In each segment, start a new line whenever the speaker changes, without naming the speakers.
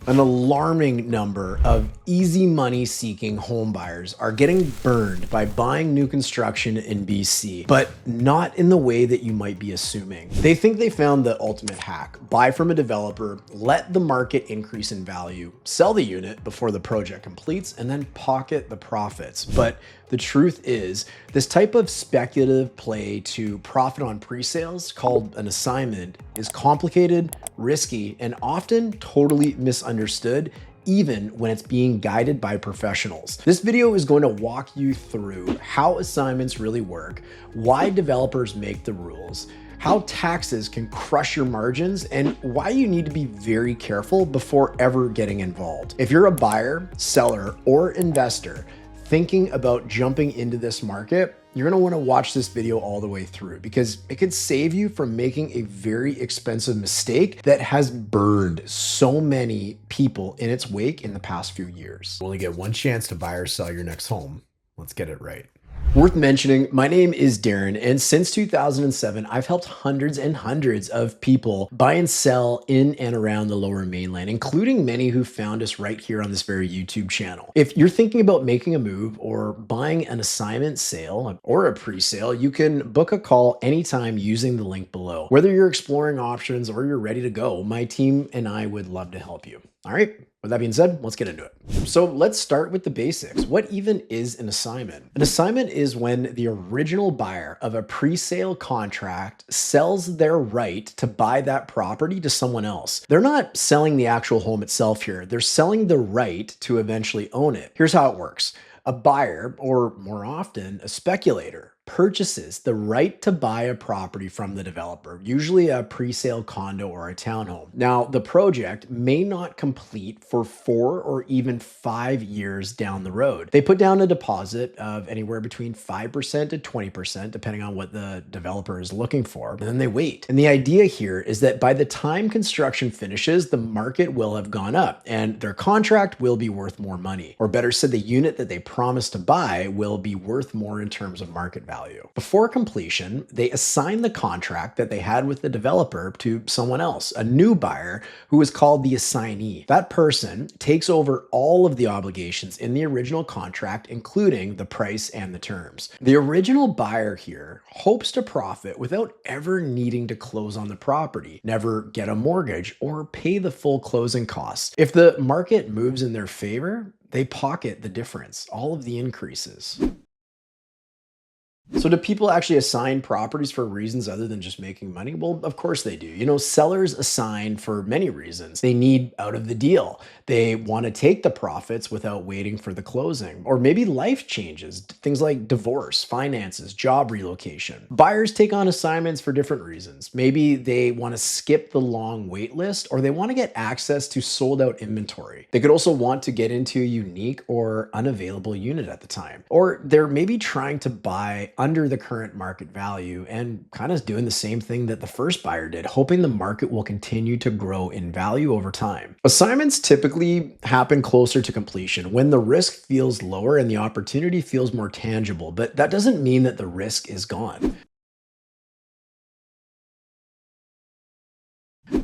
An alarming number of easy money seeking home buyers are getting burned by buying new construction in BC, but not in the way that you might be assuming. They think they found the ultimate hack: buy from a developer, let the market increase in value, sell the unit before the project completes, and then pocket the profits. But the truth is, this type of speculative play to profit on pre-sales, called an assignment, is complicated, risky, and often totally misunderstood, even when it's being guided by professionals. This video is going to walk you through how assignments really work, why developers make the rules, how taxes can crush your margins, and why you need to be very careful before ever getting involved. If you're a buyer, seller, or investor thinking about jumping into this market, you're gonna wanna watch this video all the way through, because it could save you from making a very expensive mistake that has burned so many people in its wake in the past few years. You only get one chance to buy or sell your next home. Let's get it right. Worth mentioning, my name is Darren, and since 2007, I've helped hundreds and hundreds of people buy and sell in and around the Lower Mainland, including many who found us right here on this very YouTube channel. If you're thinking about making a move or buying an assignment sale or a pre-sale, you can book a call anytime using the link below. Whether you're exploring options or you're ready to go, my team and I would love to help you. All right. With that being said, let's get into it. So let's start with the basics. What even is an assignment? An assignment is when the original buyer of a pre-sale contract sells their right to buy that property to someone else. They're not selling the actual home itself here. They're selling the right to eventually own it. Here's how it works. A buyer, or more often, a speculator, purchases the right to buy a property from the developer, usually a pre-sale condo or a townhome. Now, the project may not complete for 4 or even 5 years down the road. They put down a deposit of anywhere between 5% to 20%, depending on what the developer is looking for, and then they wait. And the idea here is that by the time construction finishes, the market will have gone up and their contract will be worth more money. Or better said, the unit that they promised to buy will be worth more in terms of market value. Before completion, they assign the contract that they had with the developer to someone else, a new buyer who is called the assignee. That person takes over all of the obligations in the original contract, including the price and the terms. The original buyer here hopes to profit without ever needing to close on the property, never get a mortgage, or pay the full closing costs. If the market moves in their favor, they pocket the difference, all of the increases. So do people actually assign properties for reasons other than just making money? Well, of course they do. You know, sellers assign for many reasons. They need out of the deal. They want to take the profits without waiting for the closing. Or maybe life changes, things like divorce, finances, job relocation. Buyers take on assignments for different reasons. Maybe they want to skip the long wait list, or they want to get access to sold out inventory. They could also want to get into a unique or unavailable unit at the time. Or they're maybe trying to buy under the current market value and kind of doing the same thing that the first buyer did, hoping the market will continue to grow in value over time. Assignments typically happen closer to completion, when the risk feels lower and the opportunity feels more tangible, but that doesn't mean that the risk is gone.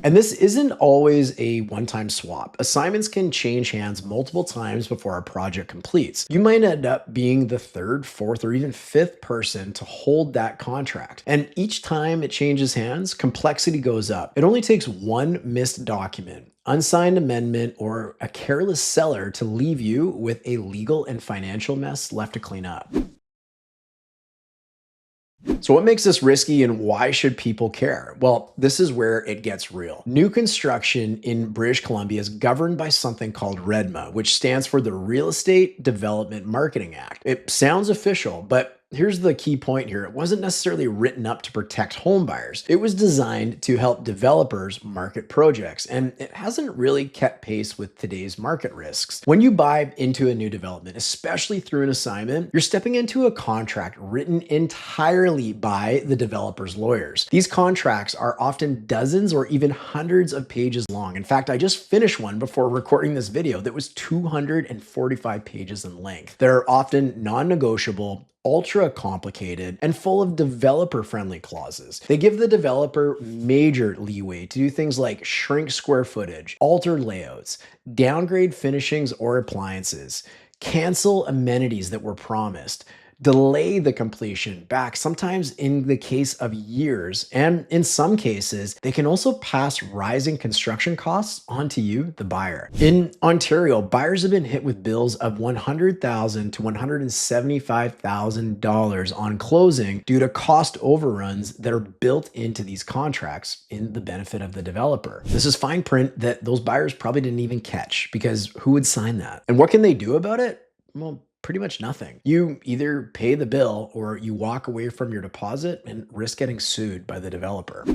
And this isn't always a one-time swap. Assignments can change hands multiple times before a project completes. You might end up being the third, fourth, or even fifth person to hold that contract. And each time it changes hands, complexity goes up. It only takes one missed document, unsigned amendment, or a careless seller to leave you with a legal and financial mess left to clean up. So what makes this risky and why should people care? Well, this is where it gets real. New construction in British Columbia is governed by something called REDMA, which stands for the Real Estate Development Marketing Act. It sounds official, but here's the key point here. It wasn't necessarily written up to protect home buyers. It was designed to help developers market projects, and it hasn't really kept pace with today's market risks. When you buy into a new development, especially through an assignment, you're stepping into a contract written entirely by the developer's lawyers. These contracts are often dozens or even hundreds of pages long. In fact, I just finished one before recording this video that was 245 pages in length. They're often non-negotiable, ultra complicated and full of developer friendly clauses. They give the developer major leeway to do things like shrink square footage, alter layouts, downgrade finishings or appliances, cancel amenities that were promised, delay the completion back, sometimes in the case of years. And in some cases, they can also pass rising construction costs onto you, the buyer. In Ontario, buyers have been hit with bills of $100,000 to $175,000 on closing due to cost overruns that are built into these contracts in the benefit of the developer. This is fine print that those buyers probably didn't even catch, because who would sign that? And what can they do about it? Well, pretty much nothing. You either pay the bill or you walk away from your deposit and risk getting sued by the developer.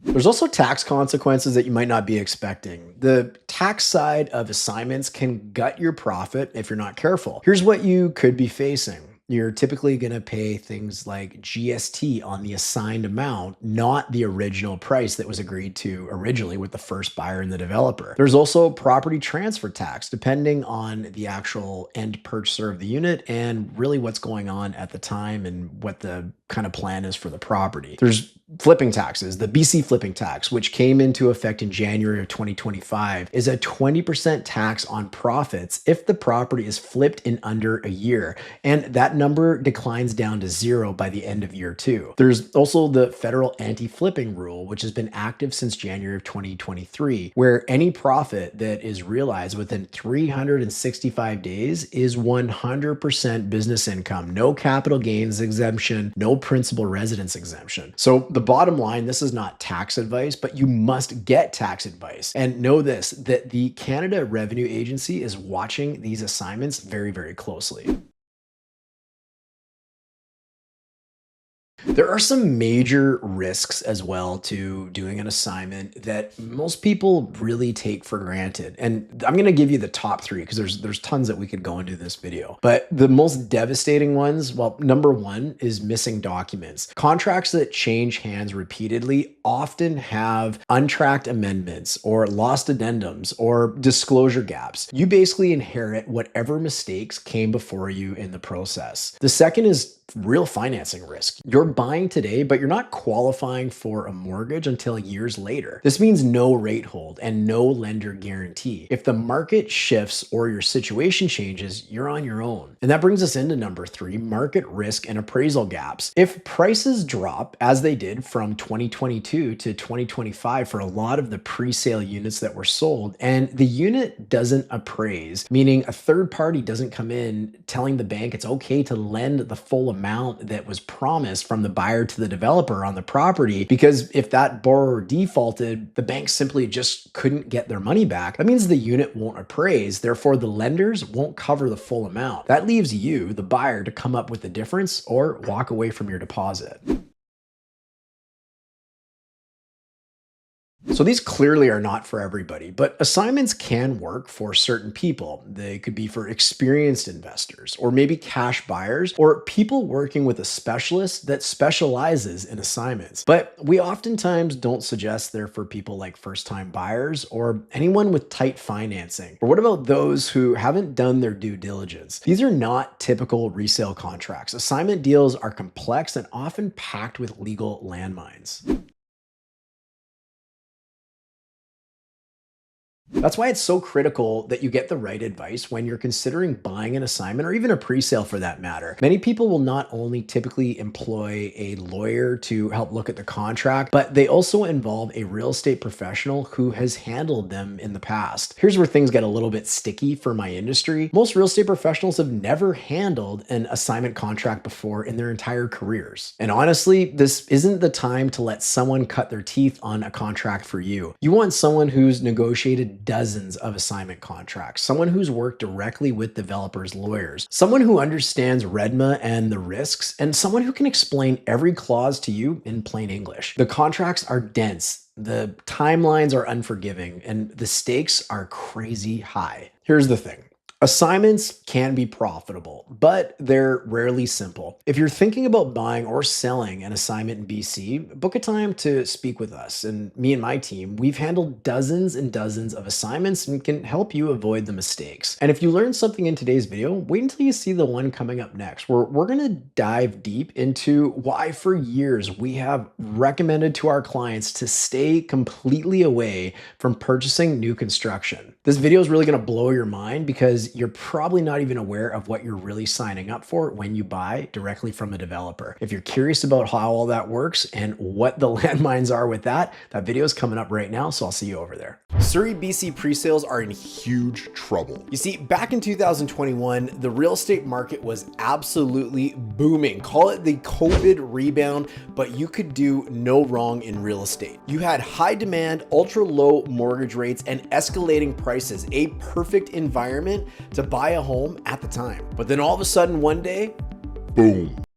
There's also tax consequences that you might not be expecting. The tax side of assignments can gut your profit if you're not careful. Here's what you could be facing. You're typically going to pay things like GST on the assigned amount, not the original price that was agreed to originally with the first buyer and the developer. There's also property transfer tax, depending on the actual end purchaser of the unit and really what's going on at the time and what the kind of plan is for the property. There's flipping taxes. The BC flipping tax, which came into effect in January of 2025, is a 20% tax on profits if the property is flipped in under a year. And that number declines down to zero by the end of year two. There's also the federal anti-flipping rule, which has been active since January of 2023, where any profit that is realized within 365 days is 100% business income, no capital gains exemption, no principal residence exemption. So the bottom line, this is not tax advice, but you must get tax advice. And know this, that the Canada Revenue Agency is watching these assignments very, very closely. There are some major risks as well to doing an assignment that most people really take for granted. And I'm going to give you the top three because there's tons that we could go into this video. But the most devastating ones, well, number one is missing documents. Contracts that change hands repeatedly often have untracked amendments or lost addendums or disclosure gaps. You basically inherit whatever mistakes came before you in the process. The second is real financing risk. You're buying today, but you're not qualifying for a mortgage until years later. This means no rate hold and no lender guarantee. If the market shifts or your situation changes, you're on your own. And that brings us into number three, market risk and appraisal gaps. If prices drop, as they did from 2022 to 2025 for a lot of the pre-sale units that were sold, and the unit doesn't appraise, meaning a third party doesn't come in telling the bank it's okay to lend the full amount that was promised from the buyer to the developer on the property, because if that borrower defaulted, the bank simply just couldn't get their money back. That means the unit won't appraise, therefore the lenders won't cover the full amount. That leaves you, the buyer, to come up with the difference or walk away from your deposit. So these clearly are not for everybody, but assignments can work for certain people. They could be for experienced investors, or maybe cash buyers, or people working with a specialist that specializes in assignments. But we oftentimes don't suggest they're for people like first-time buyers or anyone with tight financing. Or what about those who haven't done their due diligence? These are not typical resale contracts. Assignment deals are complex and often packed with legal landmines. That's why it's so critical that you get the right advice when you're considering buying an assignment or even a pre-sale for that matter. Many people will not only typically employ a lawyer to help look at the contract, but they also involve a real estate professional who has handled them in the past. Here's where things get a little bit sticky for my industry. Most real estate professionals have never handled an assignment contract before in their entire careers. And honestly, this isn't the time to let someone cut their teeth on a contract for you. You want someone who's negotiated dozens of assignment contracts, someone who's worked directly with developers' lawyers, someone who understands REDMA and the risks, and someone who can explain every clause to you in plain English. The contracts are dense, the timelines are unforgiving, and the stakes are crazy high. Here's the thing. Assignments can be profitable, but they're rarely simple. If you're thinking about buying or selling an assignment in BC, book a time to speak with us. And me and my team, we've handled dozens and dozens of assignments and can help you avoid the mistakes. And if you learned something in today's video, wait until you see the one coming up next, where we're going to dive deep into why for years we have recommended to our clients to stay completely away from purchasing new construction. This video is really going to blow your mind because you're probably not even aware of what you're really signing up for when you buy directly from a developer. If you're curious about how all that works and what the landmines are with that video is coming up right now, so I'll see you over there. Surrey, BC pre-sales are in huge trouble. You see, back in 2021, the real estate market was absolutely booming. Call it the COVID rebound, but you could do no wrong in real estate. You had high demand, ultra low mortgage rates, and escalating prices, a perfect environment to buy a home at the time. But then all of a sudden one day, boom.